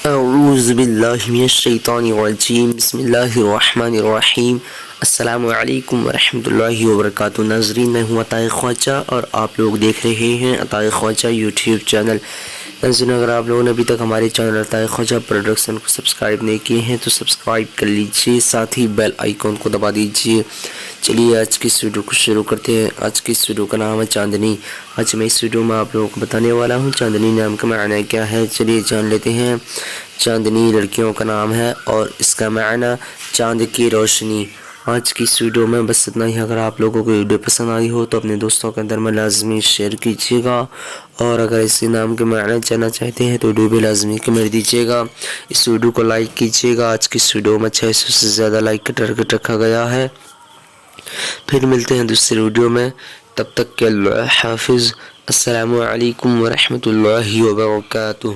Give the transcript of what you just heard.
اعوذ باللہ من الشیطان الرجیم بسم اللہ الرحمن الرحیم السلام علیکم ورحمۃ اللہ وبرکاتہ۔ ناظرین، میں ہوں عطائے خواجہ اور آپ لوگ دیکھ رہے ہیں عطائے خواجہ یوٹیوب چینل۔ ناظرین، اگر آپ لوگوں نے ابھی تک ہمارے چینل عطائے خواجہ پروڈکشن کو سبسکرائب نہیں کیے ہیں تو سبسکرائب کر لیجئے، ساتھ ہی بیل آئیکن کو دبا دیجئے۔ چلیے آج کی اس ویڈیو کو شروع کرتے ہیں۔ آج کی اس ویڈیو کا نام ہے چاندنی۔ آج میں اس ویڈیو میں آپ لوگوں کو بتانے والا ہوں چاندنی نام کا معنی کیا ہے۔ چلیے جان لیتے ہیں۔ چاندنی لڑکیوں کا نام ہے اور اس کا معنی چاند کی روشنی۔ آج کی اس ویڈیو میں بس اتنا ہی۔ اگر آپ لوگوں کو ویڈیو پسند آئی ہو تو اپنے دوستوں کے اندر میں لازمی شیئر کیجیے گا، اور اگر اسی نام کے معنی جاننا چاہتے ہیں تو ویڈیو بھی لازمی کمنٹ دیجیے گا۔ اس ویڈیو کو لائک کیجیے گا۔ آج کی اس ویڈیو میں 600 سے زیادہ لائک کا ٹارگٹ رکھا گیا ہے۔ پھر ملتے ہیں دوسری ویڈیو میں، تب تک کے اللہ حافظ۔ السلام علیکم ورحمۃ اللہ وبرکاتہ۔